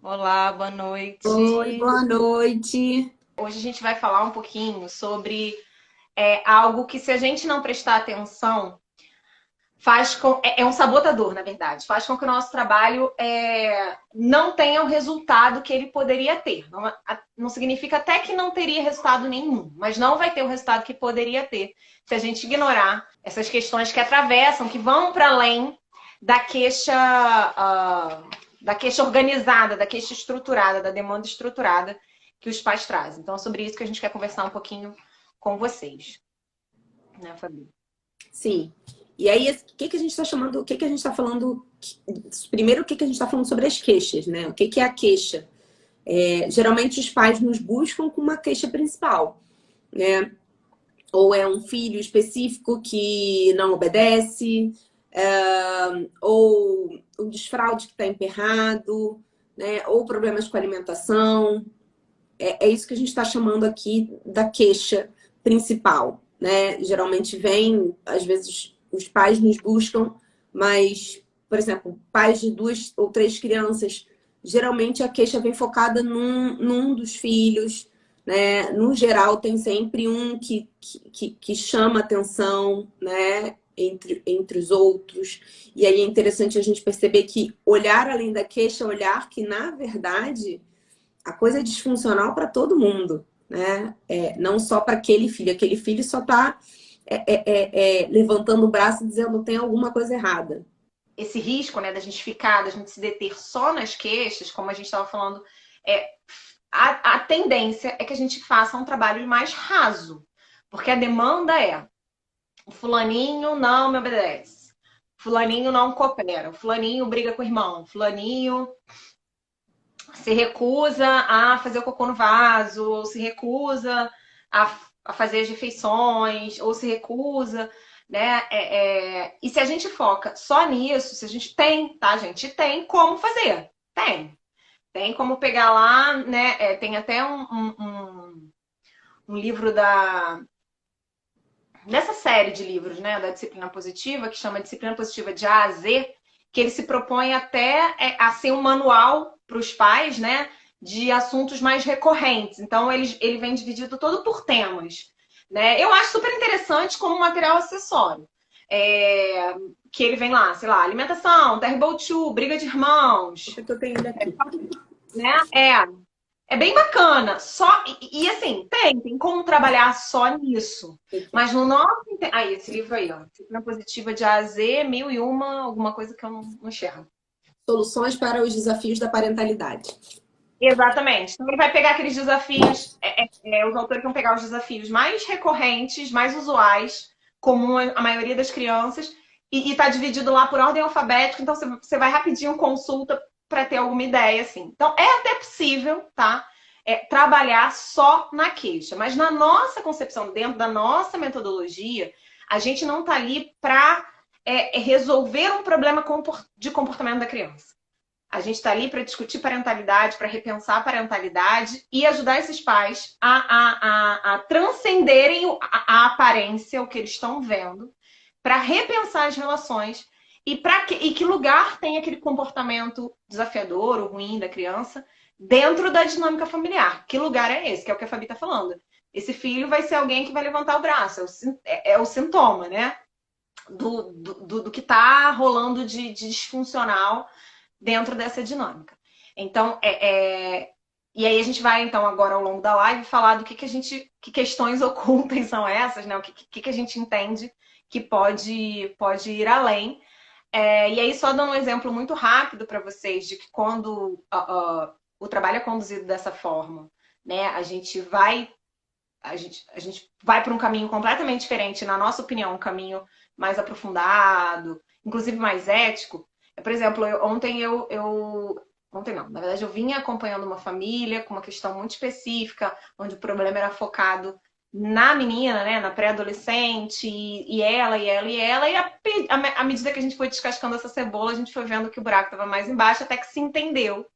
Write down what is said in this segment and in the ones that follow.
Olá, boa Oi, noite. boa noite. Hoje a gente vai falar um pouquinho sobre algo que, se a gente não prestar atenção, é um sabotador, na verdade, faz com que o nosso trabalho não tenha o resultado que ele poderia ter. Não significa até que não teria resultado nenhum, mas não vai ter o resultado que poderia ter se a gente ignorar essas questões que atravessam, que vão para além da queixa, da queixa organizada, da queixa estruturada, da demanda estruturada que os pais trazem. Então, é sobre isso que a gente quer conversar um pouquinho com vocês, né, Fabi? Sim. E aí, o que que a gente está chamando, o que que a gente está falando? Primeiro, o que que a gente está falando sobre as queixas, né? O que que é a queixa? Geralmente os pais nos buscam com uma queixa principal, né? Ou é um filho específico que não obedece, ou um desfraude que está emperrado, né? Ou problemas com a alimentação. É isso que a gente está chamando aqui da queixa principal, né? Geralmente vem, às vezes os pais nos buscam, mas, por exemplo, pais de duas ou três crianças, geralmente a queixa vem focada num dos filhos, né? No geral, tem sempre um que chama atenção, né? Entre os outros. E aí é interessante a gente perceber que olhar além da queixa é olhar que, na verdade, a coisa é disfuncional para todo mundo, né? Não só para aquele filho. Aquele filho só está levantando o braço e dizendo tem alguma coisa errada. Esse risco, né, da gente ficar, da gente se deter só nas queixas, como a gente estava falando, é, a tendência é que a gente faça um trabalho mais raso. Porque a demanda é: o fulaninho não me obedece, fulaninho não coopera, o fulaninho briga com o irmão, o fulaninho se recusa a fazer o cocô no vaso, ou se recusa a fazer as refeições, ou se recusa, né? E se a gente foca só nisso, se a gente tem, tá, gente? Tem como fazer. Tem. Tem como pegar lá, né? Tem até um livro dessa série de livros, né? Da disciplina positiva, que chama Disciplina Positiva de A a Z, que ele se propõe até a ser um manual para os pais, né? De assuntos mais recorrentes. Então, ele vem dividido todo por temas. Né? Eu acho super interessante como material acessório. É, que ele vem lá, sei lá, alimentação, terrible two, briga de irmãos, Porque eu tenho ele aqui. né? É bem bacana. Assim, tem como trabalhar só nisso. Mas no nosso. Aí, esse livro aí, ó. Disciplina Positiva de A a Z, mil e uma, alguma coisa que eu não enxergo. Soluções para os desafios da parentalidade. Exatamente. Então, ele vai pegar aqueles desafios. Os autores vão pegar os desafios mais recorrentes, mais usuais, comum à maioria das crianças, e tá dividido lá por ordem alfabética. Então, você vai rapidinho consulta para ter alguma ideia, assim. Então, é até possível, tá? Trabalhar só na queixa. Mas na nossa concepção, dentro da nossa metodologia, a gente não tá ali para resolver um problema de comportamento da criança. A gente está ali para discutir parentalidade, para repensar a parentalidade e ajudar esses pais a transcenderem a aparência, o que eles estão vendo, para repensar as relações e que lugar tem aquele comportamento desafiador ou ruim da criança dentro da dinâmica familiar. Que lugar é esse? Que é o que a Fabi está falando. Esse filho vai ser alguém que vai levantar o braço, é o sintoma, né? Do que está rolando de disfuncional dentro dessa dinâmica. Então, e aí a gente vai, então, agora ao longo da live, falar do que questões ocultas são essas, né? O que a gente entende que pode ir além. E aí, só dando um exemplo muito rápido para vocês de que quando o trabalho é conduzido dessa forma, né, a gente vai para um caminho completamente diferente, na nossa opinião, um caminho mais aprofundado, inclusive mais ético. Por exemplo, ontem não, na verdade eu vinha acompanhando uma família com uma questão muito específica, onde o problema era focado na menina, né, na pré-adolescente, e ela, e ela, e ela, e à medida que a gente foi descascando essa cebola, a gente foi vendo que o buraco estava mais embaixo, até que se entendeu,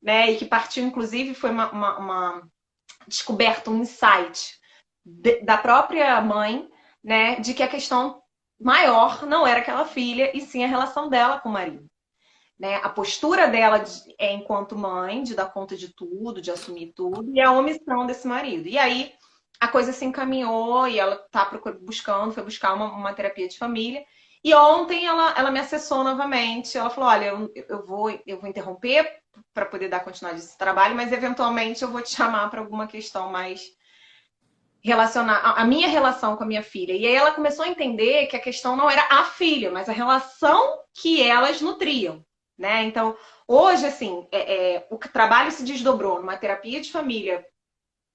né, e que partiu, inclusive, foi uma descoberto um insight da própria mãe, né, de que a questão maior não era aquela filha, e sim a relação dela com o marido. né? A postura dela é enquanto mãe, de dar conta de tudo, de assumir tudo, e a omissão desse marido. E aí a coisa se encaminhou e ela tá buscando, foi buscar uma terapia de família. E ontem ela me acessou novamente. Ela falou: olha, eu vou interromper para poder dar continuidade a esse trabalho, mas eventualmente eu vou te chamar para alguma questão mais relacionar a minha relação com a minha filha. E aí ela começou a entender que a questão não era a filha, mas a relação que elas nutriam, né? Então, hoje, assim, o trabalho se desdobrou numa terapia de família,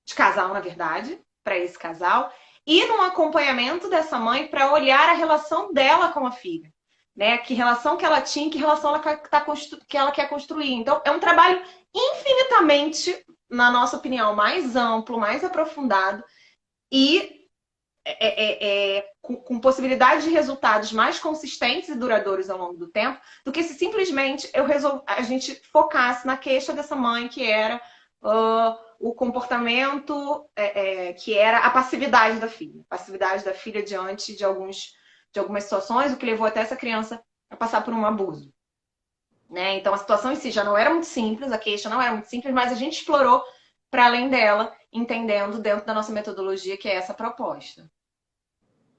de casal, na verdade, para esse casal, e num acompanhamento dessa mãe para olhar a relação dela com a filha. Né? Que relação que ela tinha, que relação que ela quer construir. Então, é um trabalho infinitamente, na nossa opinião, mais amplo, mais aprofundado, e com possibilidade de resultados mais consistentes e duradouros ao longo do tempo, do que se simplesmente a gente focasse na queixa dessa mãe, que era o comportamento, que era a passividade da filha. Passividade da filha diante de algumas situações, o que levou até essa criança a passar por um abuso. Né? Então a situação em si já não era muito simples, a queixa não era muito simples, mas a gente explorou para além dela, entendendo dentro da nossa metodologia que é essa proposta.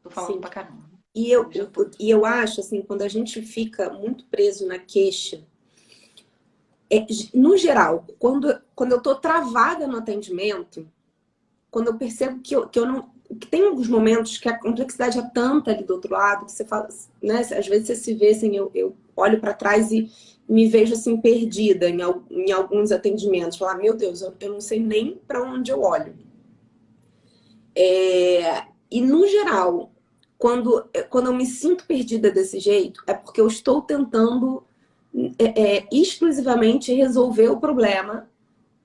Tô falando Sim. pra caramba. E eu acho, assim, quando a gente fica muito preso na queixa, no geral, quando eu tô travada no atendimento, quando eu percebo que eu não... Que tem alguns momentos que a complexidade é tanta ali do outro lado, que você fala, né? Às vezes você se vê assim, eu olho para trás e me vejo assim perdida em alguns atendimentos. Falar, meu Deus, eu não sei nem para onde eu olho. E no geral, quando eu me sinto perdida desse jeito, é porque eu estou tentando exclusivamente resolver o problema,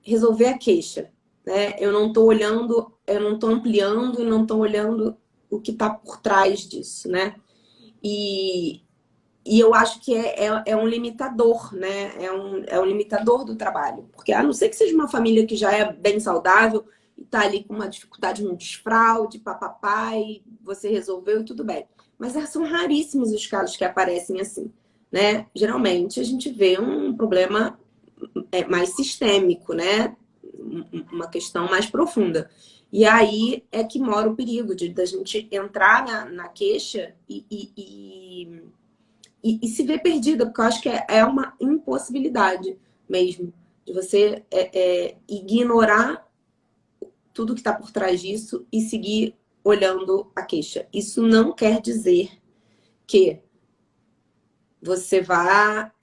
resolver a queixa. Né? Eu não estou olhando, eu não estou ampliando e não estou olhando o que está por trás disso, né? E eu acho que é um limitador, né? É um limitador do trabalho. Porque a não ser que seja uma família que já é bem saudável e está ali com uma dificuldade no desfraude, papapá, e você resolveu e tudo bem. Mas são raríssimos os casos que aparecem assim, né? Geralmente a gente vê um problema mais sistêmico, né? Uma questão mais profunda. E aí é que mora o perigo da gente entrar na queixa e se ver perdida, porque eu acho que é uma impossibilidade mesmo de você ignorar tudo que está por trás disso e seguir olhando a queixa. Isso não quer dizer que você vá,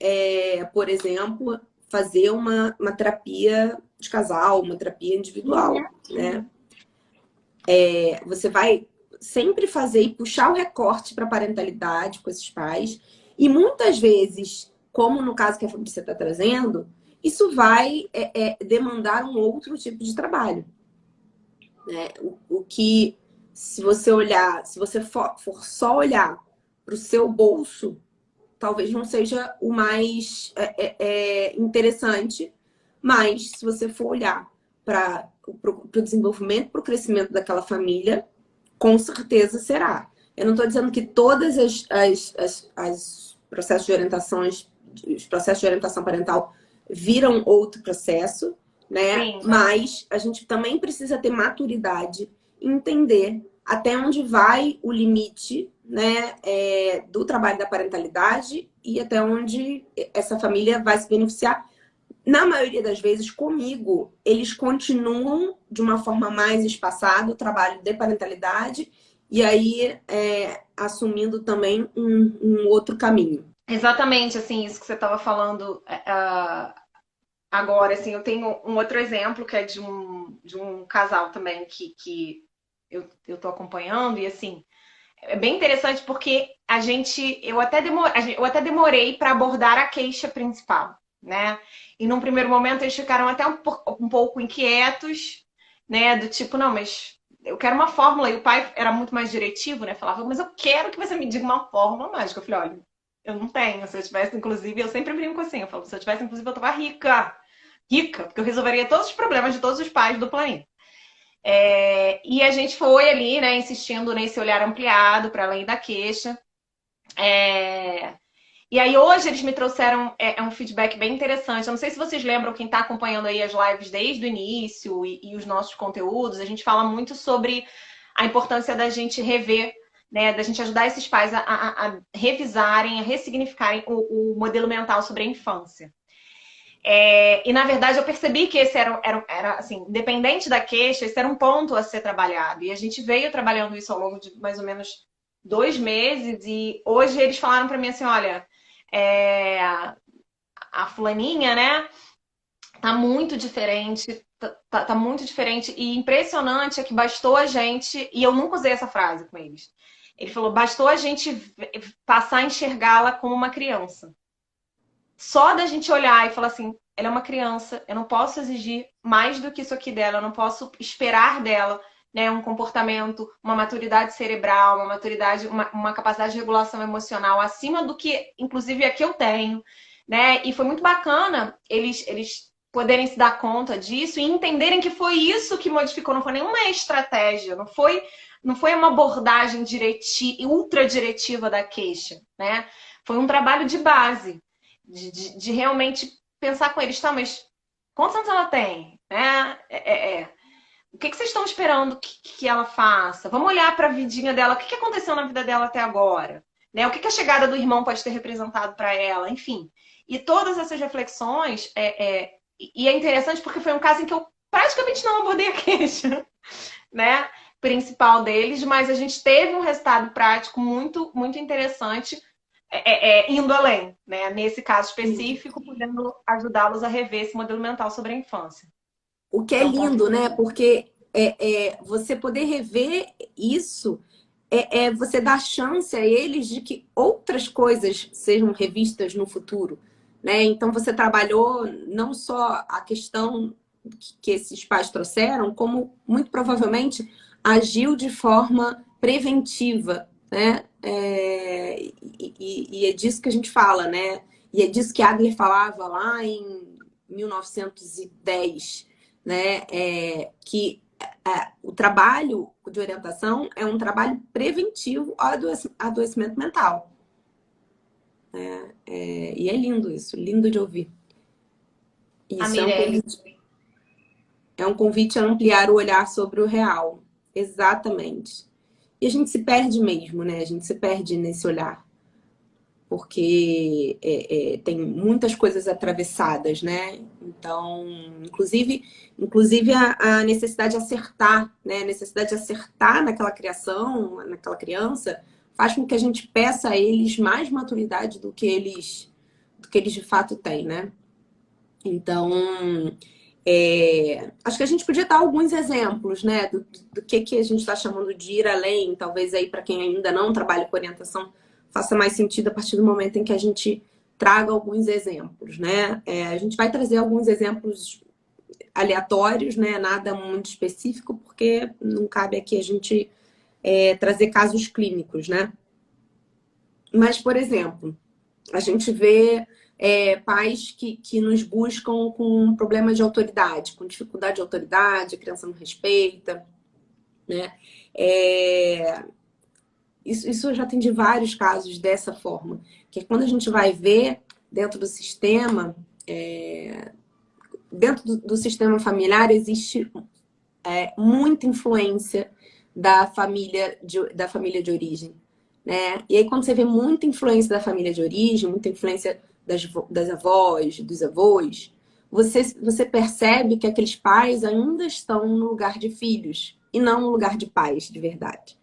por exemplo, fazer uma terapia de casal, uma terapia individual, né? Você vai sempre fazer e puxar o recorte para a parentalidade com esses pais. E muitas vezes, como no caso que a Fabrícia está trazendo, isso vai demandar um outro tipo de trabalho. Né? O que, se você olhar, se você for só olhar para o seu bolso, talvez não seja o mais interessante, mas se você for olhar para o desenvolvimento, para o crescimento daquela família, com certeza será. Eu não estou dizendo que todas as processos de orientações, os processos de orientação parental viram outro processo, né? Sim. Mas a gente também precisa ter maturidade e entender até onde vai o limite, né, do trabalho da parentalidade e até onde essa família vai se beneficiar. Na maioria das vezes, comigo, eles continuam de uma forma mais espaçada o trabalho de parentalidade e aí assumindo também um outro caminho. Exatamente, assim, isso que você estava falando agora, assim, eu tenho um outro exemplo que é de um casal também que eu tô acompanhando e, assim, é bem interessante porque eu até demorei para abordar a queixa principal, né? E num primeiro momento eles ficaram até um pouco inquietos, né? Do tipo, não, mas eu quero uma fórmula. E o pai era muito mais diretivo, né? Falava, mas eu quero que você me diga uma fórmula mágica. Eu falei, olha, eu não tenho. Se eu tivesse, inclusive, eu sempre brinco assim, eu falo, se eu tivesse, inclusive, eu tava rica. Rica, porque eu resolveria todos os problemas de todos os pais do planeta. E a gente foi ali, né, insistindo nesse olhar ampliado para além da queixa. E aí hoje eles me trouxeram um feedback bem interessante. Eu não sei se vocês lembram, quem está acompanhando aí as lives desde o início e os nossos conteúdos, a gente fala muito sobre a importância da gente rever, né, da gente ajudar esses pais a revisarem, a ressignificarem o modelo mental sobre a infância. E, na verdade, eu percebi que esse era, assim, independente da queixa, esse era um ponto a ser trabalhado. E a gente veio trabalhando isso ao longo de mais ou menos 2 meses. E hoje eles falaram para mim assim, olha, a fulaninha, né, tá muito diferente, tá muito diferente. E impressionante é que bastou a gente, e eu nunca usei essa frase com eles. Ele falou, bastou a gente passar a enxergá-la como uma criança. Só da gente olhar e falar assim, ela é uma criança, eu não posso exigir mais do que isso aqui dela, eu não posso esperar dela, né, um comportamento, uma maturidade cerebral, uma maturidade, uma capacidade de regulação emocional acima do que, inclusive, é que eu tenho, né? E foi muito bacana eles poderem se dar conta disso e entenderem que foi isso que modificou, não foi nenhuma estratégia, não foi uma abordagem ultra diretiva da queixa, né? Foi um trabalho de base de realmente pensar com eles, tá, mas quantos anos ela tem? O que vocês estão esperando que ela faça? Vamos olhar para a vidinha dela, o que aconteceu na vida dela até agora? Né? O que a chegada do irmão pode ter representado para ela? Enfim. E todas essas reflexões, e é interessante porque foi um caso em que eu praticamente não abordei a queixa, né? Principal deles, mas a gente teve um resultado prático muito, muito interessante indo além, né? Nesse caso específico, podendo ajudá-los a rever esse modelo mental sobre a infância. O que é lindo, né? Porque você poder rever isso você dar chance a eles de que outras coisas sejam revistas no futuro, né? Então você trabalhou não só a questão que esses pais trouxeram, como muito provavelmente agiu de forma preventiva, né? E é disso que a gente fala, né? E é disso que Adler falava lá em 1910, né? Que o trabalho de orientação é um trabalho preventivo ao adoecimento mental. E é lindo isso, lindo de ouvir. Isso é um convite a ampliar o olhar sobre o real. Exatamente. E a gente se perde mesmo, né? A gente se perde nesse olhar. Porque tem muitas coisas atravessadas, né? Então, inclusive a necessidade de acertar, né? A necessidade de acertar naquela criação, naquela criança, faz com que a gente peça a eles mais maturidade do que eles de fato têm, né? Então, acho que a gente podia dar alguns exemplos, né? Do que a gente está chamando de ir além, talvez aí para quem ainda não trabalha com orientação, faça mais sentido a partir do momento em que a gente traga alguns exemplos, né? A gente vai trazer alguns exemplos aleatórios, né? Nada muito específico, porque não cabe aqui a gente trazer casos clínicos, né? Mas, por exemplo, a gente vê pais que nos buscam com problema de autoridade, com dificuldade de autoridade, a criança não respeita, né? Isso eu já atendi vários casos dessa forma, que é quando a gente vai ver dentro do sistema, dentro do sistema familiar existe muita influência da família de origem, né? E aí quando você vê muita influência da família de origem, muita influência das avós, dos avós, você percebe que aqueles pais ainda estão no lugar de filhos e não no lugar de pais de verdade.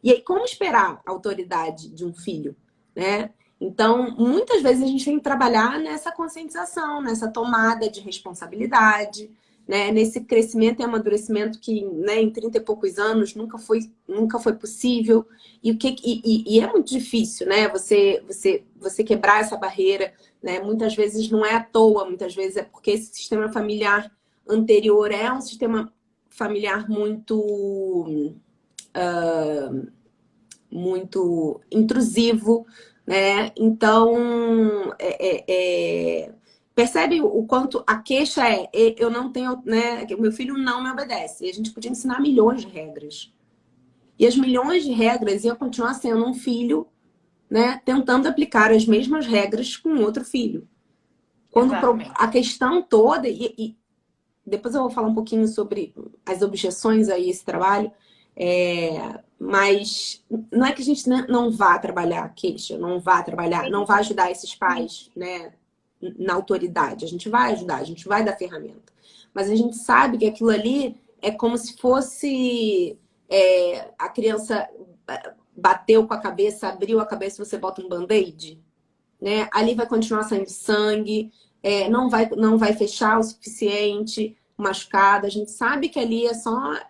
E aí, como esperar a autoridade de um filho, né? Então, muitas vezes a gente tem que trabalhar nessa conscientização, nessa tomada de responsabilidade, né? Nesse crescimento e amadurecimento que, né, em 30 e poucos anos nunca foi possível. E é muito difícil, né? Você quebrar essa barreira, né? Muitas vezes não é à toa, muitas vezes é porque esse sistema familiar anterior é um sistema familiar muito intrusivo, né? Então, percebe o quanto a queixa eu não tenho, né? Meu filho não me obedece. E a gente podia ensinar milhões de regras. E as milhões de regras iam continuar sendo um filho, né, tentando aplicar as mesmas regras com outro filho. Quando a questão toda, e depois eu vou falar um pouquinho sobre as objeções a esse trabalho, mas não é que a gente não vá trabalhar a queixa, não vá trabalhar, não vá ajudar esses pais, né, na autoridade. A gente vai ajudar, a gente vai dar ferramenta. Mas a gente sabe que aquilo ali é como se fosse a criança bateu com a cabeça, abriu a cabeça e você bota um band-aid, né? Ali vai continuar saindo sangue, não vai fechar o suficiente, machucada. A gente sabe que ali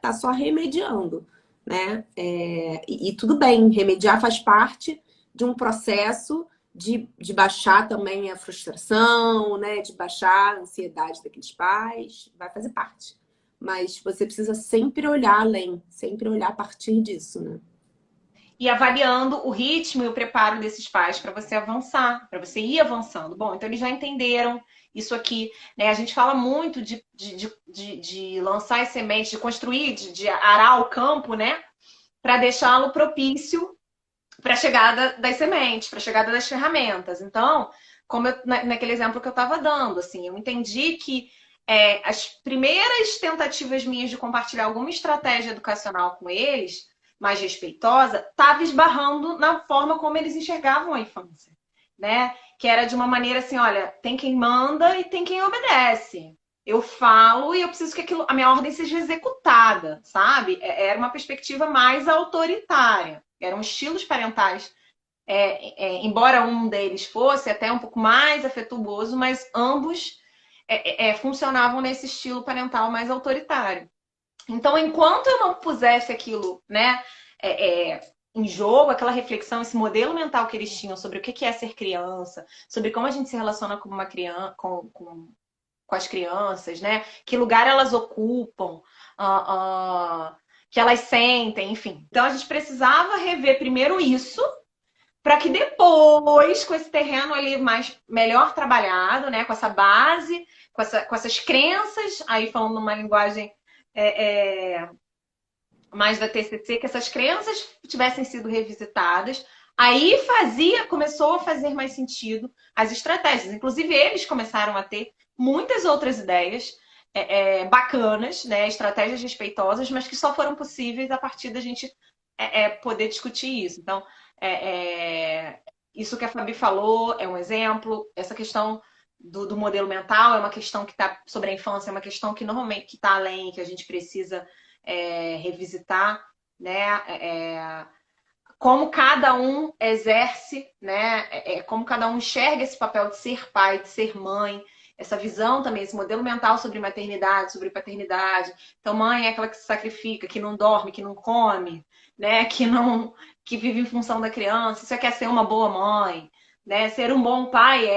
tá só remediando, né? E tudo bem, remediar faz parte de um processo de baixar também a frustração, né? De baixar a ansiedade daqueles pais, vai fazer parte. Mas você precisa sempre olhar além, sempre olhar a partir disso, né? E avaliando o ritmo e o preparo desses pais para você avançar, para você ir avançando. Bom, então eles já entenderam isso aqui, né? A gente fala muito de lançar as sementes, de construir, de arar o campo, né? Para deixá-lo propício para a chegada das sementes, para a chegada das ferramentas. Então, como naquele exemplo que eu estava dando, assim, eu entendi que as primeiras tentativas minhas de compartilhar alguma estratégia educacional com eles, mais respeitosa, estava esbarrando na forma como eles enxergavam a infância, né? Que era de uma maneira assim, olha, tem quem manda e tem quem obedece. Eu falo e eu preciso que a minha ordem seja executada, sabe? Era uma perspectiva mais autoritária. Eram estilos parentais, embora um deles fosse até um pouco mais afetuoso, mas ambos funcionavam nesse estilo parental mais autoritário. Então, enquanto eu não pusesse aquilo, né, em jogo, aquela reflexão, esse modelo mental que eles tinham sobre o que é ser criança, sobre como a gente se relaciona com uma criança, com as crianças, né? Que lugar elas ocupam, que elas sentem, enfim. Então a gente precisava rever primeiro isso, para que depois, com esse terreno ali melhor trabalhado, né? Com essa base, com essas crenças, aí falando numa linguagem mais da TCC, que essas crenças tivessem sido revisitadas, aí começou a fazer mais sentido as estratégias. Inclusive, eles começaram a ter muitas outras ideias bacanas, né? Estratégias respeitosas, mas que só foram possíveis a partir da gente poder discutir isso. Então, isso que a Fabi falou é um exemplo. Essa questão do modelo mental é uma questão que está sobre a infância, é uma questão que normalmente está além, que a gente precisa revisitar, né? Como cada um exerce, né? Como cada um enxerga esse papel de ser pai, de ser mãe, essa visão também, esse modelo mental sobre maternidade, sobre paternidade. Então, mãe é aquela que se sacrifica, que não dorme, que não come, né? Que vive em função da criança. Isso quer ser uma boa mãe, né? Ser um bom pai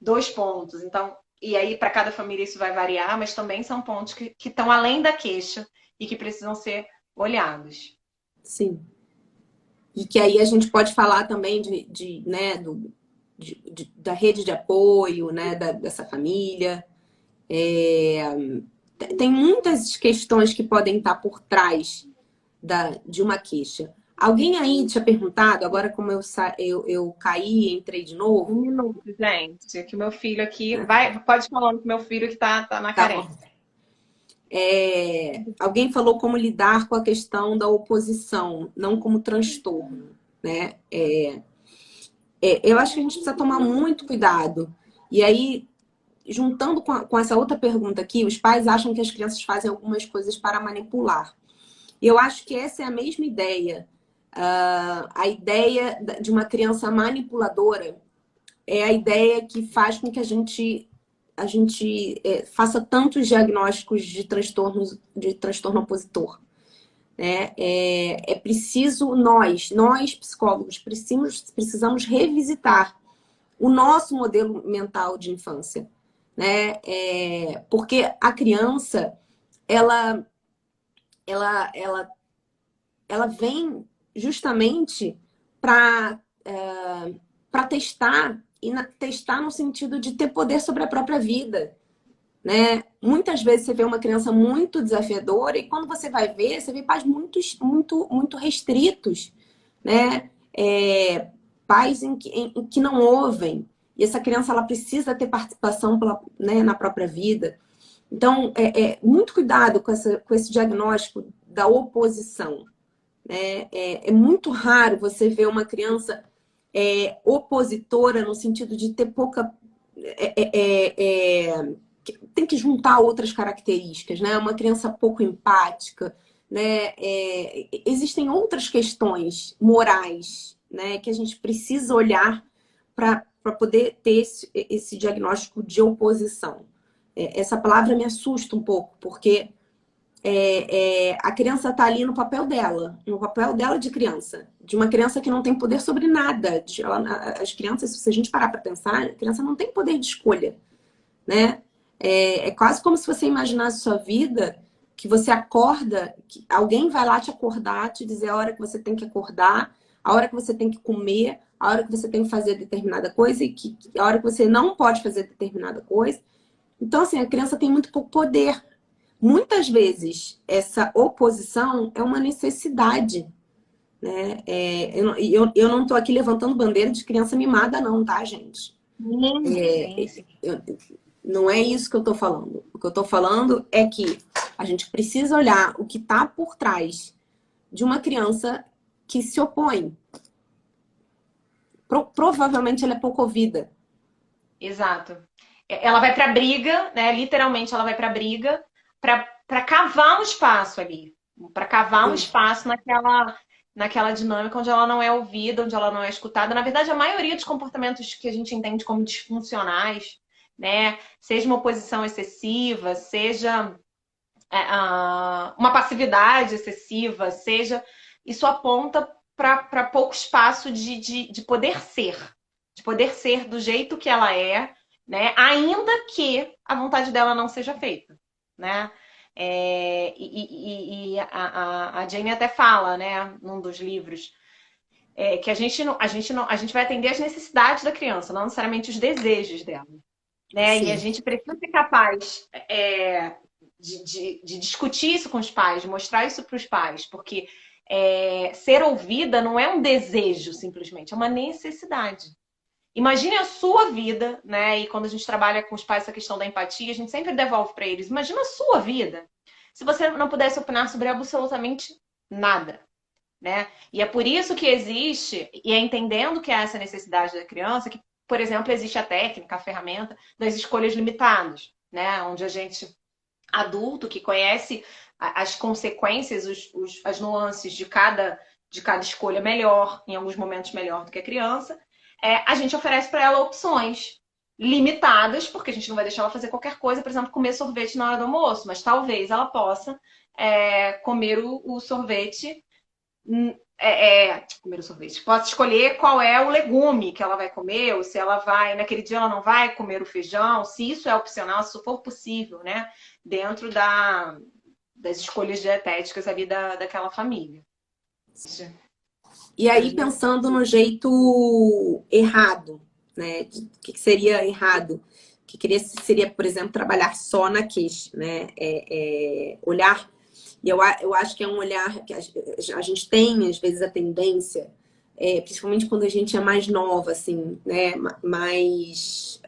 2 pontos. Então, e aí para cada família isso vai variar, mas também são pontos que estão além da queixa e que precisam ser olhados. Sim. E que aí a gente pode falar também né, da rede de apoio, né, dessa família. Tem muitas questões que podem estar por trás de uma queixa. Alguém aí tinha perguntado, agora como eu caí e entrei de novo? 1 minuto, gente, que o meu filho aqui... Pode falar que meu filho que tá na carência. Alguém falou como lidar com a questão da oposição, não como transtorno, né? Eu acho que a gente precisa tomar muito cuidado. E aí, juntando com essa outra pergunta aqui, os pais acham que as crianças fazem algumas coisas para manipular. E eu acho que essa é a mesma ideia. A ideia de uma criança manipuladora é a ideia que faz com que a gente faça tantos diagnósticos de transtorno opositor. Né? É preciso nós psicólogos, precisamos revisitar o nosso modelo mental de infância. Né? Porque a criança, ela vem justamente para testar, e testar no sentido de ter poder sobre a própria vida. Né? Muitas vezes você vê uma criança muito desafiadora e quando você vai ver, você vê pais muito restritos. Né? pais em que não ouvem. E essa criança ela precisa ter participação né, na própria vida. Então, muito cuidado com esse diagnóstico da oposição. Né? É muito raro você ver uma criança opositora no sentido de ter pouca... tem que juntar outras características, né? Uma criança pouco empática, né? Existem outras questões morais, né? Que a gente precisa olhar para poder ter esse diagnóstico de oposição. Essa palavra me assusta um pouco, porque a criança está ali no papel dela de criança, de uma criança que não tem poder sobre nada. As crianças, se a gente parar para pensar, a criança não tem poder de escolha, né? É quase como se você imaginasse sua vida, que você acorda, que alguém vai lá te acordar, te dizer a hora que você tem que acordar, a hora que você tem que comer, a hora que você tem que fazer determinada coisa e a hora que você não pode fazer determinada coisa. Então, assim, a criança tem muito pouco poder. Muitas vezes, essa oposição é uma necessidade, né? Eu não estou aqui levantando bandeira de criança mimada, não, tá, gente? Sim. Não é isso que eu estou falando. O que eu estou falando é que a gente precisa olhar o que está por trás de uma criança que se opõe. Provavelmente ela é pouco ouvida. Exato. Ela vai pra briga, né? Literalmente ela vai pra briga para cavar um espaço ali. Para cavar um espaço naquela dinâmica onde ela não é ouvida, onde ela não é escutada. Na verdade, a maioria dos comportamentos que a gente entende como disfuncionais, né? Seja uma oposição excessiva, seja uma passividade excessiva, seja... Isso aponta para pouco espaço de poder ser. De poder ser do jeito que ela é, né? Ainda que a vontade dela não seja feita, né? A Jane até fala, né, num dos livros, que a gente vai atender às necessidades da criança, não necessariamente os desejos dela, né? Sim. E a gente precisa ser capaz de discutir isso com os pais, de mostrar isso para os pais, porque ser ouvida não é um desejo simplesmente, é uma necessidade. Imagine a sua vida, né? E quando a gente trabalha com os pais essa questão da empatia, a gente sempre devolve para eles. Imagina a sua vida se você não pudesse opinar sobre absolutamente nada, né? E é por isso que existe, e é entendendo que há essa necessidade da criança, que, por exemplo, existe a técnica, a ferramenta das escolhas limitadas, né? Onde a gente, adulto, que conhece as consequências, as nuances de cada escolha melhor, em alguns momentos melhor do que a criança, a gente oferece para ela opções limitadas, porque a gente não vai deixar ela fazer qualquer coisa, por exemplo, comer sorvete na hora do almoço, mas talvez ela possa comer o sorvete, comer o sorvete, possa escolher qual é o legume que ela vai comer, ou se ela vai, naquele dia ela não vai comer o feijão, se isso é opcional, se isso for possível, né, dentro das escolhas dietéticas ali daquela família. E aí, pensando no jeito errado, né? O que seria errado? O que seria, por exemplo, trabalhar só na queixa, né? Olhar, e eu acho que é um olhar que a gente tem, às vezes, a tendência, principalmente quando a gente é mais nova, assim, né? Mais...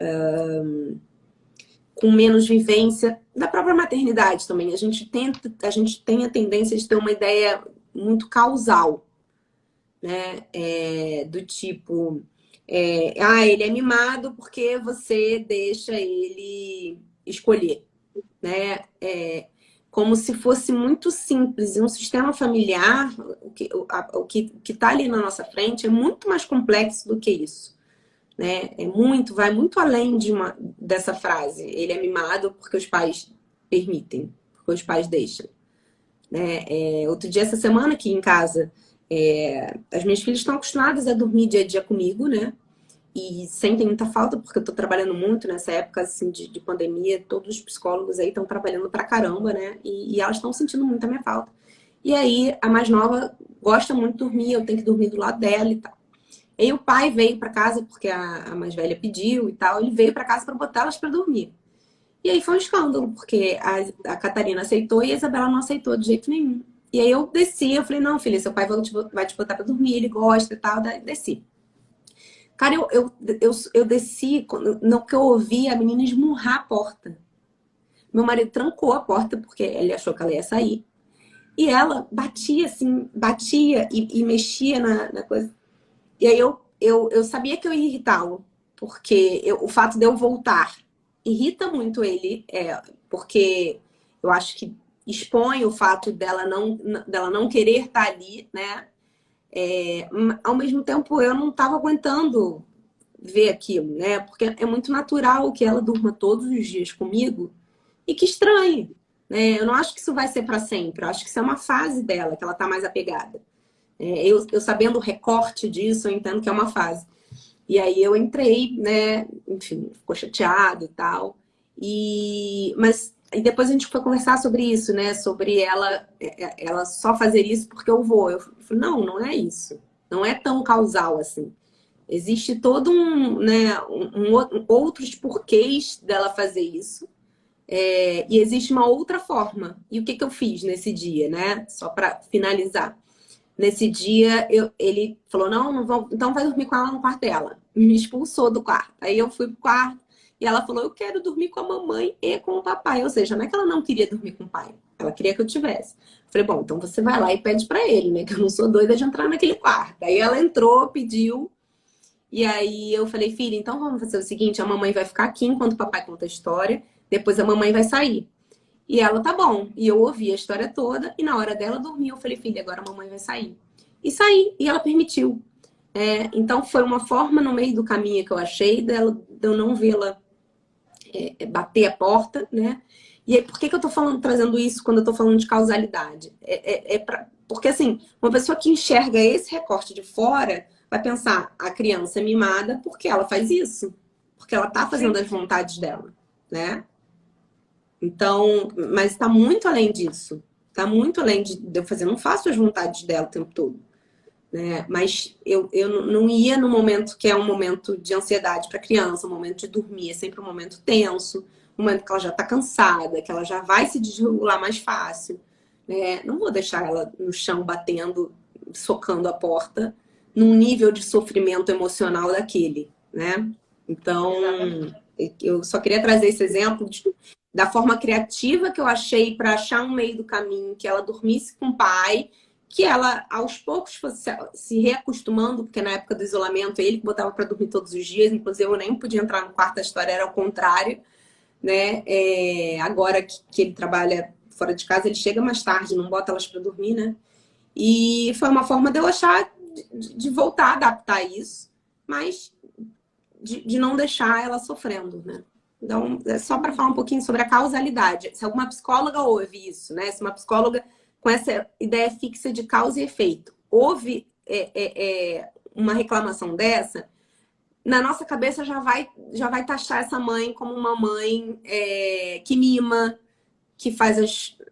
com menos vivência da própria maternidade também. A gente tem a tendência de ter uma ideia muito causal, né? Do tipo, ele é mimado porque você deixa ele escolher, né? Como se fosse muito simples. E um sistema familiar, o que está ali na nossa frente é muito mais complexo do que isso, né? Vai muito além dessa frase. Ele é mimado porque os pais permitem, porque os pais deixam, né? Outro dia, essa semana aqui em casa, as minhas filhas estão acostumadas a dormir dia a dia comigo, né? E sentem muita falta, porque eu tô trabalhando muito nessa época assim, de pandemia. Todos os psicólogos aí estão trabalhando pra caramba, né? E elas estão sentindo muito a minha falta. E aí, a mais nova gosta muito de dormir, eu tenho que dormir do lado dela e tal. E aí o pai veio pra casa, porque a mais velha pediu e tal. Ele veio pra casa pra botar elas pra dormir. E aí foi um escândalo, porque a Catarina aceitou e a Isabela não aceitou de jeito nenhum. E aí eu desci, eu falei, não, filha, seu pai vai te botar pra dormir, ele gosta e tal, daí desci. Cara, eu desci, no que eu ouvi a menina esmurrar a porta. Meu marido trancou a porta, porque ele achou que ela ia sair. E ela batia assim, batia e mexia na coisa. E aí eu sabia que eu ia irritá-lo, porque o fato de eu voltar irrita muito ele, porque eu acho que expõe o fato dela não querer estar ali, né? Ao mesmo tempo, eu não estava aguentando ver aquilo, né? Porque é muito natural que ela durma todos os dias comigo e que estranhe, né? Eu não acho que isso vai ser para sempre, eu acho que isso é uma fase dela, que ela tá mais apegada. Eu sabendo o recorte disso, eu entendo que é uma fase. E aí eu entrei, né? Enfim, ficou chateado e tal. Mas e depois a gente foi conversar sobre isso, né? Sobre ela só fazer isso porque eu vou. Eu falei, não, não é isso. Não é tão causal assim. Existe todo né, outros porquês dela fazer isso. E existe uma outra forma. E o que eu fiz nesse dia, né? Só para finalizar. Nesse dia, ele falou, não, não vou, então vai dormir com ela no quarto dela. Me expulsou do quarto. Aí eu fui pro quarto e ela falou, eu quero dormir com a mamãe e com o papai. Ou seja, não é que ela não queria dormir com o pai. Ela queria que eu tivesse. Falei, bom, então você vai lá e pede pra ele, né? Que eu não sou doida de entrar naquele quarto. Aí ela entrou, pediu. E aí eu falei, filha, então vamos fazer o seguinte, a mamãe vai ficar aqui enquanto o papai conta a história. Depois a mamãe vai sair. E ela, tá bom. E eu ouvi a história toda. E na hora dela dormir, eu falei, filha, agora a mamãe vai sair. E saí. E ela permitiu. Então foi uma forma no meio do caminho que eu achei de eu não vê-la bater a porta, né? E aí, por que eu tô trazendo isso quando eu tô falando de causalidade? Porque assim, uma pessoa que enxerga esse recorte de fora vai pensar, a criança é mimada porque ela faz isso. Porque ela tá fazendo as vontades dela, né? Então, mas está muito além disso. Está muito além de eu fazer. Não faço as vontades dela o tempo todo. Né? Mas eu não ia no momento que é um momento de ansiedade para criança, um momento de dormir. É sempre um momento tenso, um momento que ela já está cansada, que ela já vai se desregular mais fácil. Né? Não vou deixar ela no chão batendo, socando a porta, num nível de sofrimento emocional daquele. Né? Então, eu só queria trazer esse exemplo da forma criativa que eu achei para achar um meio do caminho, que ela dormisse com o pai, que ela aos poucos fosse se reacostumando, porque na época do isolamento ele que botava para dormir todos os dias, inclusive eu nem podia entrar no quarto, a história era ao contrário, né? Agora que ele trabalha fora de casa, ele chega mais tarde, não bota elas para dormir, né? E foi uma forma de eu achar de voltar a adaptar isso, mas de não deixar ela sofrendo, né? Então, é só para falar um pouquinho sobre a causalidade. Se alguma psicóloga ouve isso, né? Se uma psicóloga com essa ideia fixa de causa e efeito ouve uma reclamação dessa, na nossa cabeça já vai taxar essa mãe como uma mãe que mima, que faz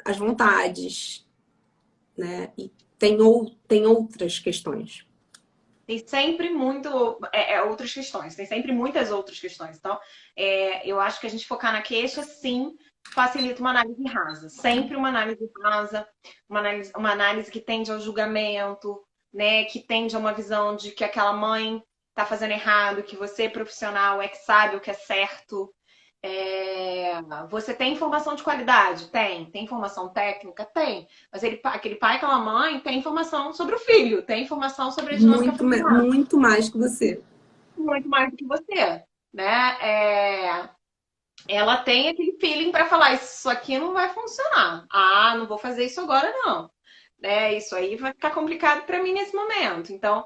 as vontades, né? E tem outras questões. Tem sempre outras questões, tem sempre muitas outras questões. Então, eu acho que a gente focar na queixa, sim, facilita uma análise rasa. Sempre uma análise rasa, uma análise que tende ao julgamento, né? Que tende a uma visão de que aquela mãe está fazendo errado, que você, profissional, é que sabe o que é certo. Você tem informação de qualidade? Tem. Tem informação técnica? Tem. Mas aquele pai, aquela mãe, tem informação sobre o filho, tem informação sobre a dinâmica familiar. Muito mais que você. Muito mais do que você, né? Ela tem aquele feeling para falar, isso aqui não vai funcionar. Ah, não vou fazer isso agora, não. Isso aí vai ficar complicado para mim nesse momento. Então,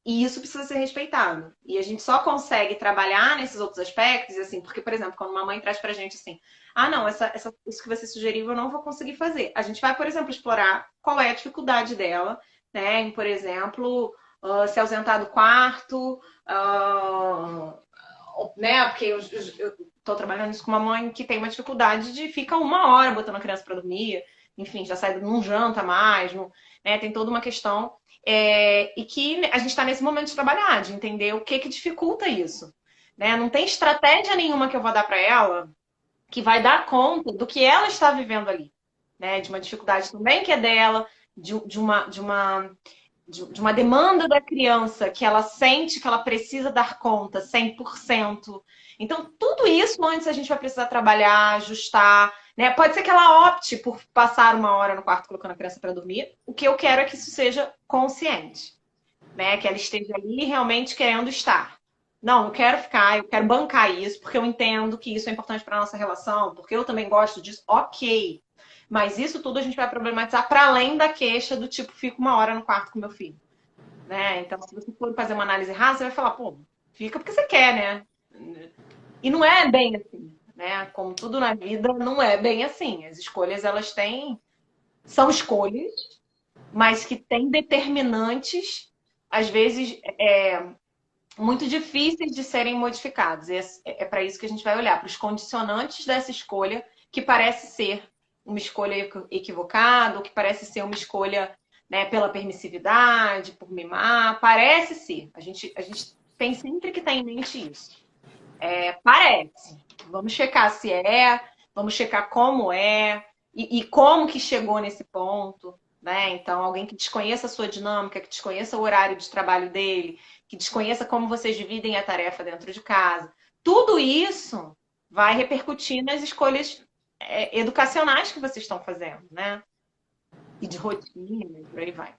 e isso precisa ser respeitado. E a gente só consegue trabalhar nesses outros aspectos, assim, porque, por exemplo, quando uma mãe traz pra gente assim, ah, não, isso que você sugeriu eu não vou conseguir fazer. A gente vai, por exemplo, explorar qual é a dificuldade dela, né? Em, por exemplo, se ausentar do quarto, né? Porque eu tô trabalhando isso com uma mãe que tem uma dificuldade de fica uma hora botando a criança para dormir, enfim, já sai, não janta mais, não, né? Tem toda uma questão. E que a gente está nesse momento de trabalhar, de entender o que dificulta isso. Né? Não tem estratégia nenhuma que eu vou dar para ela que vai dar conta do que ela está vivendo ali. Né? De uma dificuldade também que é dela, de uma de uma demanda da criança que ela sente que ela precisa dar conta 100%. Então, tudo isso antes a gente vai precisar trabalhar, ajustar, né? Pode ser que ela opte por passar uma hora no quarto colocando a criança para dormir. O que eu quero é que isso seja consciente, né? Que ela esteja ali realmente querendo estar. Não, eu quero ficar, eu quero bancar isso, porque eu entendo que isso é importante para nossa relação, porque eu também gosto disso. Ok. Mas isso tudo a gente vai problematizar para além da queixa do tipo, fico uma hora no quarto com meu filho, né? Então, se você for fazer uma análise rasa, você vai falar, pô, fica porque você quer, né? E não é bem assim, né? Como tudo na vida, não é bem assim. As escolhas, elas têm... São escolhas, mas que têm determinantes, às vezes, muito difíceis de serem modificados. E é para isso que a gente vai olhar, para os condicionantes dessa escolha, que parece ser uma escolha equivocada, ou que parece ser uma escolha, né, pela permissividade, por mimar. Parece ser. A gente tem sempre que ter em mente isso. Parece. Vamos checar se vamos checar como e como que chegou nesse ponto, né? Então, alguém que desconheça a sua dinâmica, que desconheça o horário de trabalho dele, que desconheça como vocês dividem a tarefa dentro de casa. Tudo isso vai repercutir nas escolhas educacionais que vocês estão fazendo, né? E de rotina, e por aí vai.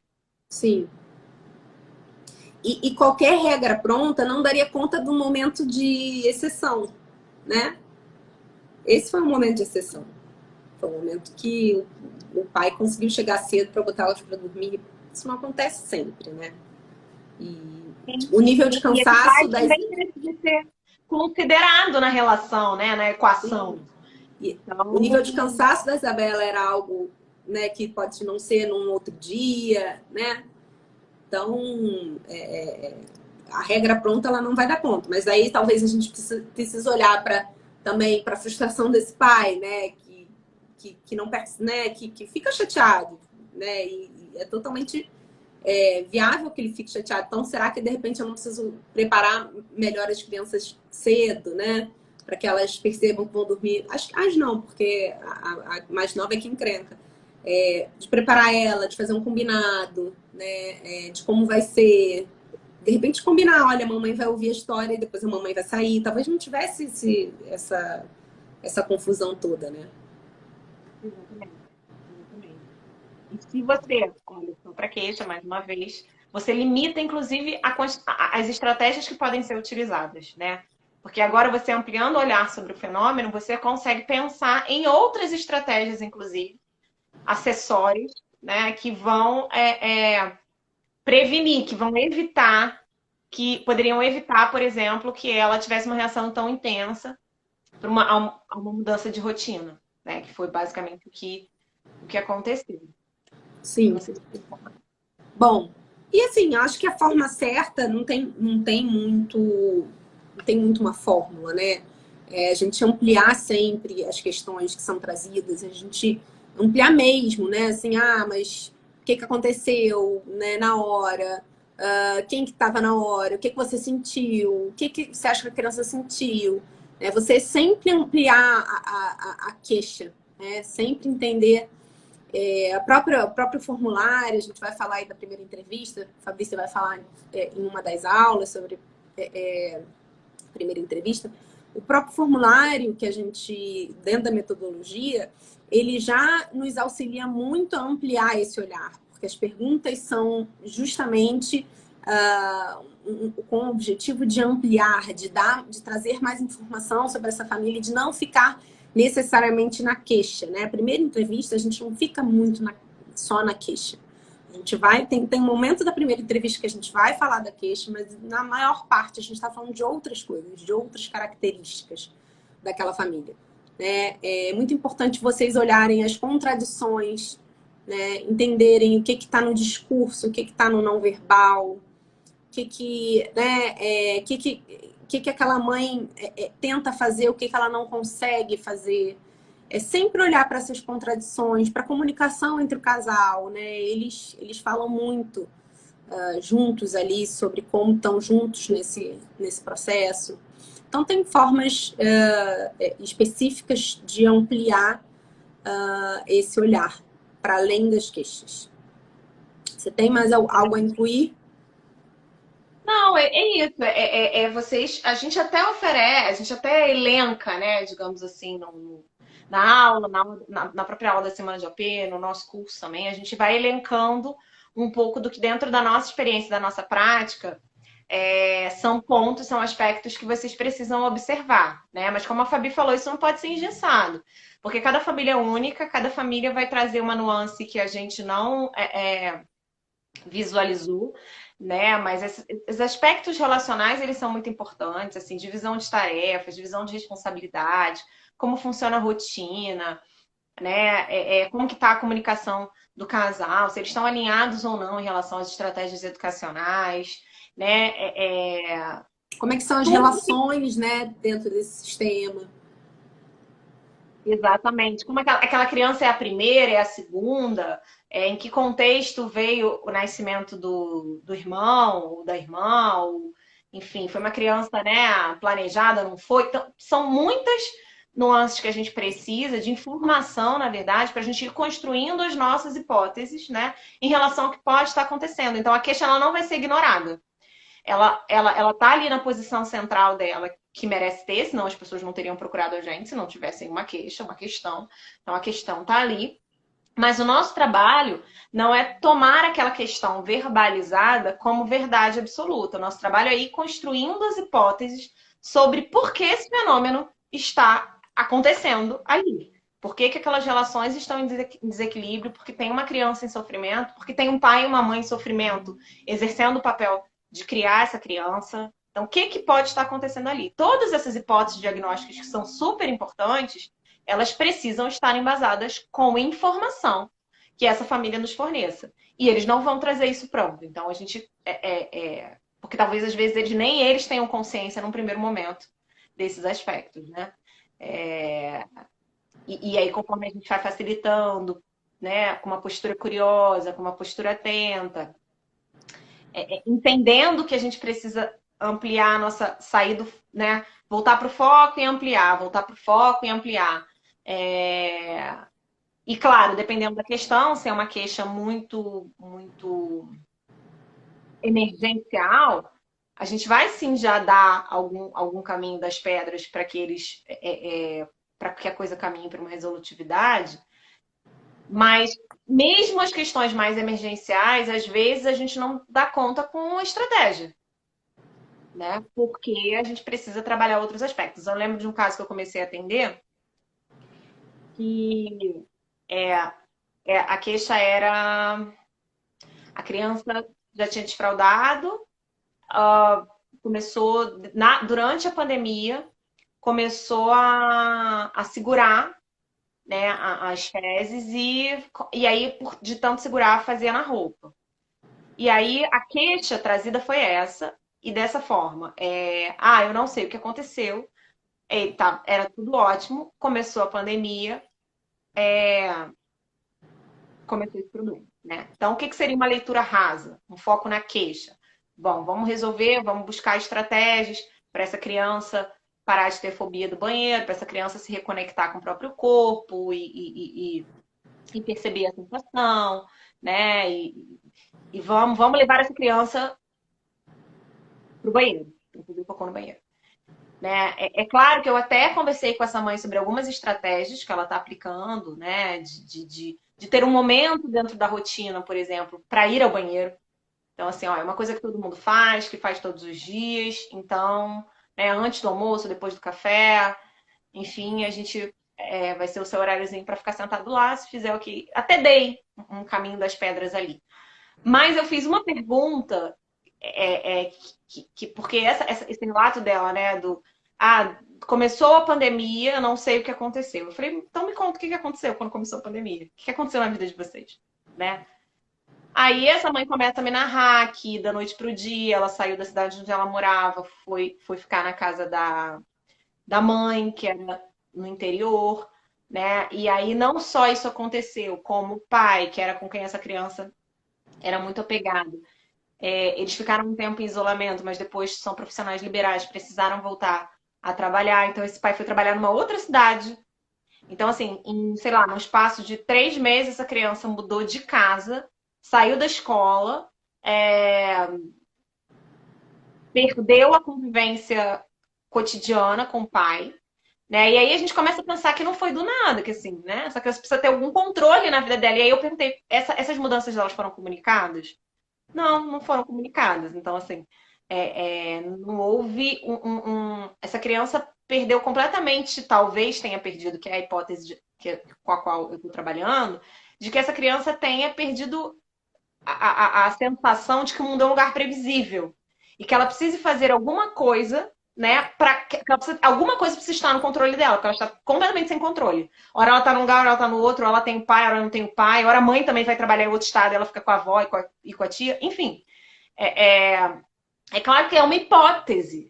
Sim. E qualquer regra pronta não daria conta do momento de exceção, né? Esse foi um momento de exceção. Foi um momento que o pai conseguiu chegar cedo para botar elas para dormir. Isso não acontece sempre, né? E o nível de cansaço das... também precisa ser considerado na relação, né? Na equação. Então, o nível de cansaço da Isabela era algo, né, que pode não ser num outro dia, né? Então, a regra pronta ela não vai dar conta. Mas aí talvez a gente precise olhar também para a frustração desse pai, né? Que não, né? Que fica chateado, né? E é totalmente viável que ele fique chateado. Então, será que de repente eu não preciso preparar melhor as crianças cedo, né? Para que elas percebam que vão dormir? As não, porque a mais nova é que encrenca. De preparar ela, de fazer um combinado, né? De como vai ser. De repente combinar, olha, a mamãe vai ouvir a história e depois a mamãe vai sair. Talvez não tivesse essa confusão toda, né? Exatamente. E se você, olha, para queixa, mais uma vez, você limita, inclusive, as estratégias que podem ser utilizadas, né? Porque agora você ampliando o olhar sobre o fenômeno, você consegue pensar em outras estratégias, inclusive, acessórios, né? Que vão prevenir, que vão evitar, que poderiam evitar, por exemplo, que ela tivesse uma reação tão intensa para uma mudança de rotina, né? Que foi basicamente o que aconteceu. Sim. Bom, e assim, acho que a forma certa não tem muito uma fórmula, né? A gente ampliar sempre as questões que são trazidas, a gente ampliar mesmo, né? Assim, mas o que aconteceu, né, na hora? Quem que estava na hora? O que você sentiu? O que você acha que a criança sentiu? Você sempre ampliar a queixa, né? Sempre entender o próprio formulário. A gente vai falar aí da primeira entrevista, a Fabrícia vai falar em uma das aulas sobre a primeira entrevista. O próprio formulário que a gente, dentro da metodologia, ele já nos auxilia muito a ampliar esse olhar, porque as perguntas são justamente com o objetivo de ampliar, de trazer mais informação sobre essa família, de não ficar necessariamente na queixa, né? A primeira entrevista a gente não fica muito só na queixa. A gente tem um momento da primeira entrevista que a gente vai falar da queixa, mas na maior parte a gente está falando de outras coisas, de outras características daquela família. Né? É muito importante vocês olharem as contradições, né? Entenderem o que está no discurso, o que está no não verbal, o que aquela mãe tenta fazer, o que ela não consegue fazer. É sempre olhar para essas contradições, para a comunicação entre o casal, né? Eles falam muito juntos ali sobre como estão juntos nesse processo. Então, tem formas específicas de ampliar esse olhar para além das queixas. Você tem mais algo a incluir? Não, é isso. Vocês. A gente até oferece, a gente até elenca, né? Digamos assim, na aula, na própria aula da semana de OP, no nosso curso também, a gente vai elencando um pouco do que dentro da nossa experiência, da nossa prática, são pontos, são aspectos que vocês precisam observar, né? Mas como a Fabi falou, isso não pode ser engessado, porque cada família é única, cada família vai trazer uma nuance que a gente não visualizou, né? Mas esses aspectos relacionais, eles são muito importantes, assim, divisão de tarefas, divisão de responsabilidade, como funciona a rotina, né? Como que está a comunicação do casal, se eles estão alinhados ou não em relação às estratégias educacionais, né? Como é que são as Tudo. relações, né, dentro desse sistema? Exatamente. Como aquela criança é a primeira, é a segunda, em que contexto veio o nascimento do irmão, ou da irmã, ou, enfim, foi uma criança, né, planejada, não foi? Então, são muitas nuances que a gente precisa de informação, na verdade, para a gente ir construindo as nossas hipóteses, né, em relação ao que pode estar acontecendo. Então, a queixa ela não vai ser ignorada. Ela tá ali na posição central dela, que merece ter, senão as pessoas não teriam procurado a gente se não tivessem uma queixa, uma questão. Então a questão tá ali. Mas o nosso trabalho não é tomar aquela questão verbalizada como verdade absoluta. O nosso trabalho é ir construindo as hipóteses sobre por que esse fenômeno está acontecendo ali. Por que aquelas relações estão em desequilíbrio? Porque tem uma criança em sofrimento? Porque tem um pai e uma mãe em sofrimento exercendo o papel de criar essa criança? Então, o que pode estar acontecendo ali? Todas essas hipóteses diagnósticas que são super importantes, elas precisam estar embasadas com informação que essa família nos forneça. E eles não vão trazer isso pronto. Então, a gente. Porque talvez às vezes nem eles tenham consciência num primeiro momento desses aspectos, né? E aí, conforme a gente vai facilitando, né, com uma postura curiosa, com uma postura atenta, entendendo que a gente precisa ampliar a nossa saída, né? Voltar para o foco e ampliar, voltar para o foco e ampliar. E claro, dependendo da questão, se é uma queixa muito emergencial, a gente vai sim já dar algum caminho das pedras para que eles para que a coisa caminhe para uma resolutividade, mas mesmo as questões mais emergenciais, às vezes a gente não dá conta com a estratégia, né? Porque a gente precisa trabalhar outros aspectos. Eu lembro de um caso que eu comecei a atender que a queixa era a criança já tinha desfraudado, começou durante a pandemia, começou a segurar, né, as fezes e aí, de tanto segurar, fazia na roupa. E aí a queixa trazida foi essa, e dessa forma, eu não sei o que aconteceu, era tudo ótimo, começou a pandemia, começou esse problema, né? Então, o que seria uma leitura rasa? Um foco na queixa. Bom, vamos resolver, vamos buscar estratégias para essa criança parar de ter fobia do banheiro, para essa criança se reconectar com o próprio corpo e perceber a sensação, né? E vamos levar essa criança para o banheiro, para fazer cocô no banheiro. Né? Claro que eu até conversei com essa mãe sobre algumas estratégias que ela está aplicando, né? De ter um momento dentro da rotina, por exemplo, para ir ao banheiro. Então, assim, ó, é uma coisa que todo mundo faz, que faz todos os dias. Então, né, antes do almoço, depois do café, enfim, a gente vai ser o seu horáriozinho para ficar sentado lá, se fizer o que. Até dei um caminho das pedras ali. Mas eu fiz uma pergunta, porque esse relato dela, né, começou a pandemia, eu não sei o que aconteceu. Eu falei, então me conta o que aconteceu quando começou a pandemia. O que aconteceu na vida de vocês, né? Aí essa mãe começa a me narrar que da noite pro dia ela saiu da cidade onde ela morava, foi ficar na casa da mãe, que era no interior, né? E aí não só isso aconteceu, como o pai, que era com quem essa criança era muito apegado. Eles ficaram um tempo em isolamento, mas depois são profissionais liberais, precisaram voltar a trabalhar. Então, esse pai foi trabalhar numa outra cidade. Então, assim, sei lá, num espaço de 3 meses, essa criança mudou de casa saiu da escola, é, perdeu a convivência cotidiana com o pai, né? E aí a gente começa a pensar que não foi do nada, que assim, né? Essa criança precisa ter algum controle na vida dela. E aí eu perguntei, essas mudanças elas foram comunicadas? Não, não foram comunicadas. Então, assim, não houve essa criança perdeu completamente, talvez tenha perdido, que é a hipótese com a qual eu estou trabalhando, de que essa criança tenha perdido a sensação de que o mundo é um lugar previsível e que ela precise fazer alguma coisa, né, alguma coisa precisa estar no controle dela, porque ela está completamente sem controle. Ora ela está num lugar, ora ela está no outro, ora ela tem pai, ora ela não tem pai, ora a mãe também vai trabalhar em outro estado, ela fica com a avó e com a tia, enfim. É, é, é claro que é uma hipótese,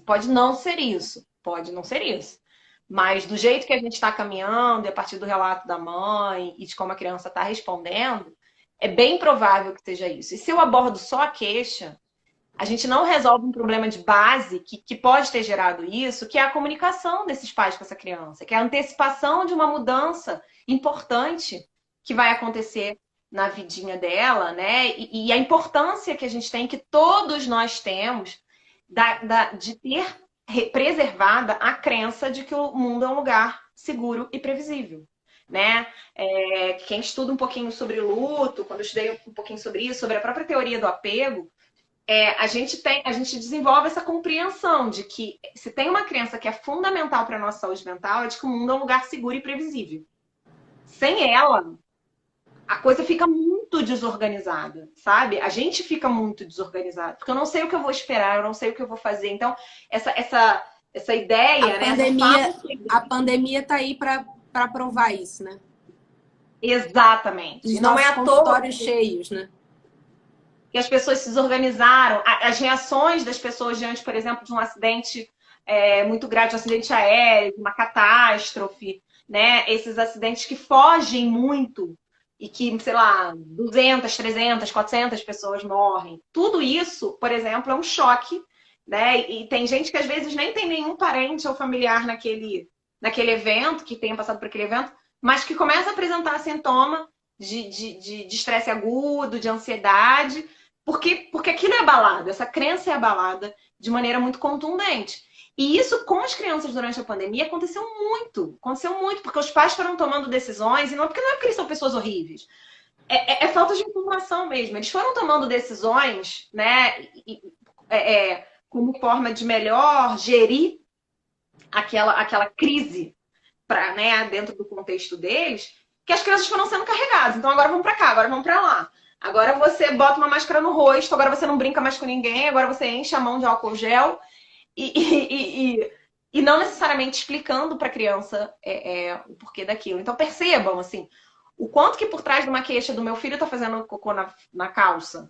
pode não ser isso, pode não ser isso. Mas do jeito que a gente está caminhando, e a partir do relato da mãe e de como a criança está respondendo, é bem provável que seja isso. E se eu abordo só a queixa, a gente não resolve um problema de base que pode ter gerado isso, que é a comunicação desses pais com essa criança, que é a antecipação de uma mudança importante que vai acontecer na vidinha dela, né? E a importância que a gente tem, que todos nós temos, de ter preservada a crença de que o mundo é um lugar seguro e previsível. Né? Quem estuda um pouquinho sobre luto, quando eu estudei um pouquinho sobre isso, sobre a própria teoria do apego, a gente desenvolve essa compreensão de que se tem uma crença que é fundamental para a nossa saúde mental, é de que o mundo é um lugar seguro e previsível. Sem ela, a coisa fica muito desorganizada, sabe? A gente fica muito desorganizado, porque eu não sei o que eu vou esperar, eu não sei o que eu vou fazer. Então, essa ideia, né? A pandemia tá aí para provar isso, né? Exatamente. Os E não é nossos à toa consultórios cheios, né? que as pessoas se desorganizaram. As reações das pessoas diante, por exemplo, de um acidente muito grave, de um acidente aéreo, de uma catástrofe, né? Esses acidentes que fogem muito e que, sei lá, 200, 300, 400 pessoas morrem. Tudo isso, por exemplo, é um choque, né? E tem gente que às vezes nem tem nenhum parente ou familiar naquele evento, que tenha passado por aquele evento, mas que começa a apresentar sintoma de estresse agudo, de ansiedade, porque aquilo é abalado, essa crença é abalada de maneira muito contundente. E isso com as crianças durante a pandemia aconteceu muito, porque os pais foram tomando decisões, e não é porque eles são pessoas horríveis, é falta de informação mesmo. Eles foram tomando decisões, né, como forma de melhor gerir aquela crise né, dentro do contexto deles, que as crianças foram sendo carregadas. Então agora vamos para cá, agora vamos para lá. Agora você bota uma máscara no rosto, agora você não brinca mais com ninguém, agora você enche a mão de álcool gel e não necessariamente explicando para a criança o porquê daquilo. Então percebam, assim, o quanto que por trás de uma queixa do meu filho tá fazendo cocô na calça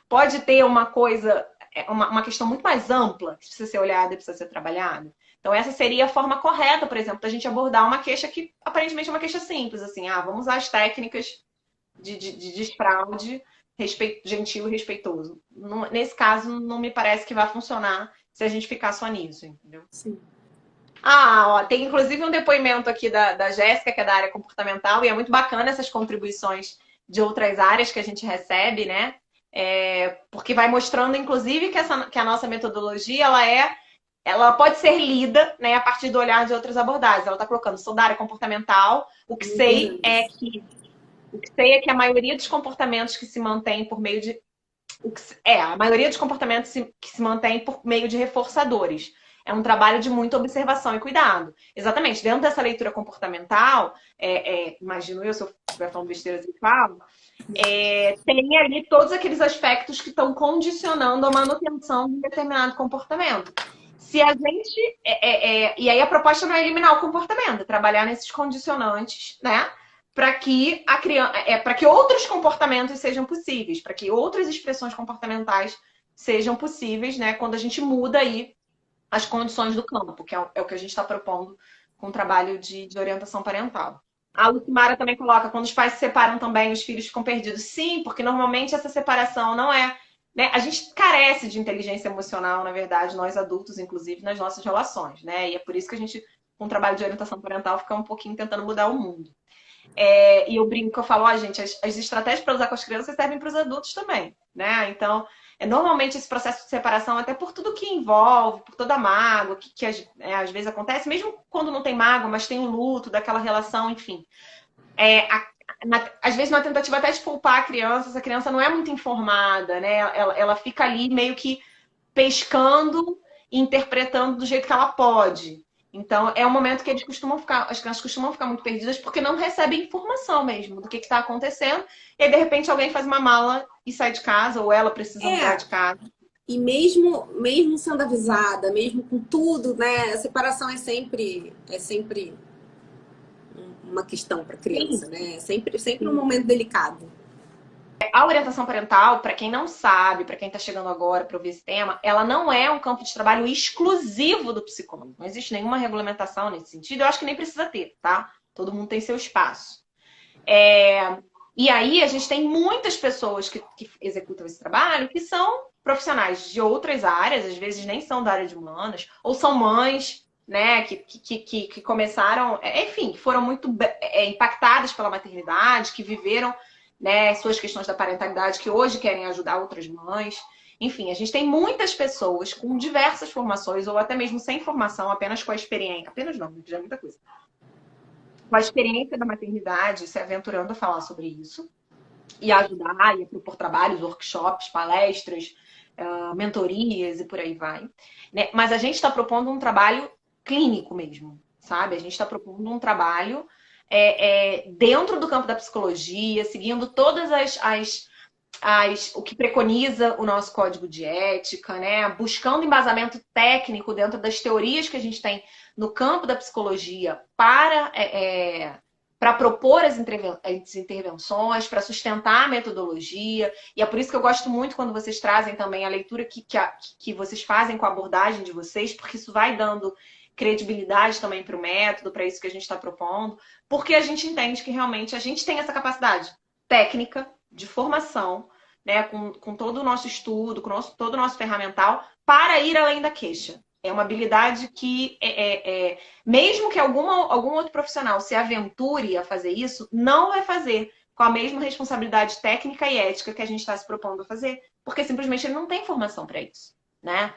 pode ter uma coisa, uma questão muito mais ampla que precisa ser olhada e precisa ser trabalhada. Então, essa seria a forma correta, por exemplo, da gente abordar uma queixa que aparentemente é uma queixa simples, assim, vamos usar as técnicas de desfraude gentil e respeitoso. Nesse caso, não me parece que vai funcionar se a gente ficar só nisso, entendeu? Sim. Ó, tem inclusive um depoimento aqui da Jéssica, que é da área comportamental, e é muito bacana essas contribuições de outras áreas que a gente recebe, né? Porque vai mostrando, inclusive, que a nossa metodologia, ela pode ser lida, né, a partir do olhar de outras abordagens. Ela está colocando, sou da área comportamental, o que sei é que a maioria dos comportamentos que se mantém por meio de... a maioria dos comportamentos que se mantém por meio de reforçadores. É um trabalho de muita observação e cuidado. Exatamente. Dentro dessa leitura comportamental, imagino eu, se eu estiver falando besteiras e falo, tem ali todos aqueles aspectos que estão condicionando a manutenção de um determinado comportamento. Se a gente... e aí a proposta não é eliminar o comportamento, é trabalhar nesses condicionantes, né? Para que para que outros comportamentos sejam possíveis, para que outras expressões comportamentais sejam possíveis, né? Quando a gente muda aí as condições do campo, que é o que a gente está propondo com o trabalho de orientação parental. A Lucimara também coloca, quando os pais se separam também, os filhos ficam perdidos. Sim, porque normalmente essa separação não é... Né? A gente carece de inteligência emocional, na verdade, nós adultos, inclusive, nas nossas relações. Né? E é por isso que a gente, com o trabalho de orientação parental, fica um pouquinho tentando mudar o mundo. E eu brinco, eu falo, ó, gente, as estratégias para usar com as crianças servem para os adultos também, né? Então, normalmente esse processo de separação, até por tudo que envolve, por toda a mágoa, que às vezes acontece, mesmo quando não tem mágoa, mas tem o luto daquela relação, enfim. Às vezes, na tentativa até de poupar a criança, essa criança não é muito informada, né? Ela fica ali meio que pescando e interpretando do jeito que ela pode. Então, é um momento que as crianças costumam ficar muito perdidas porque não recebem informação mesmo do que está acontecendo. E aí, de repente, alguém faz uma mala e sai de casa, ou ela precisa mudar de casa. E mesmo sendo avisada, mesmo com tudo, né? A separação é sempre uma questão para a criança, né? Sempre um momento delicado. A orientação parental, para quem não sabe, para quem está chegando agora para ouvir esse tema, ela não é um campo de trabalho exclusivo do psicólogo. Não existe nenhuma regulamentação nesse sentido. Eu acho que nem precisa ter, tá? Todo mundo tem seu espaço. E aí a gente tem muitas pessoas que executam esse trabalho que são profissionais de outras áreas, às vezes nem são da área de humanas, ou são mães, né, que começaram, enfim, que foram muito impactadas pela maternidade, que viveram, né, suas questões da parentalidade, que hoje querem ajudar outras mães. Enfim, a gente tem muitas pessoas com diversas formações, ou até mesmo sem formação, apenas com a experiência. Apenas não, já é muita coisa. Com a experiência da maternidade, se aventurando a falar sobre isso. E ajudar, e propor trabalhos, workshops, palestras, mentorias e por aí vai. Né? Mas a gente está propondo um trabalho clínico mesmo, sabe? A gente está propondo um trabalho dentro do campo da psicologia, seguindo todas o que preconiza o nosso código de ética, né? Buscando embasamento técnico dentro das teorias que a gente tem no campo da psicologia para propor as intervenções, para sustentar a metodologia. E é por isso que eu gosto muito quando vocês trazem também a leitura que vocês fazem com a abordagem de vocês, porque isso vai dando credibilidade também para o método, para isso que a gente está propondo, porque a gente entende que realmente a gente tem essa capacidade técnica, de formação, né, com todo o nosso estudo, com todo o nosso ferramental, para ir além da queixa. É uma habilidade que, mesmo que algum outro profissional se aventure a fazer isso, não vai fazer com a mesma responsabilidade técnica e ética que a gente está se propondo a fazer, porque simplesmente ele não tem formação para isso, né?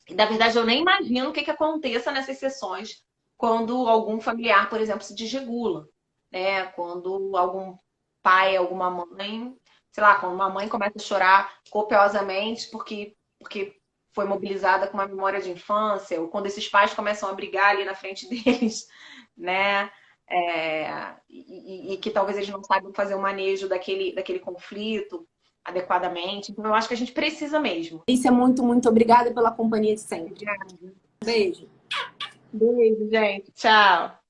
E, na verdade, eu nem imagino o que aconteça nessas sessões quando algum familiar, por exemplo, se desregula, né? Quando algum pai, alguma mãe, sei lá, quando uma mãe começa a chorar copiosamente porque foi mobilizada com uma memória de infância, ou quando esses pais começam a brigar ali na frente deles, né? E que talvez eles não saibam fazer o manejo daquele conflito adequadamente. Então, eu acho que a gente precisa mesmo. Isso é muito obrigada pela companhia de sempre. Obrigada. Beijo. Beijo, gente. Tchau.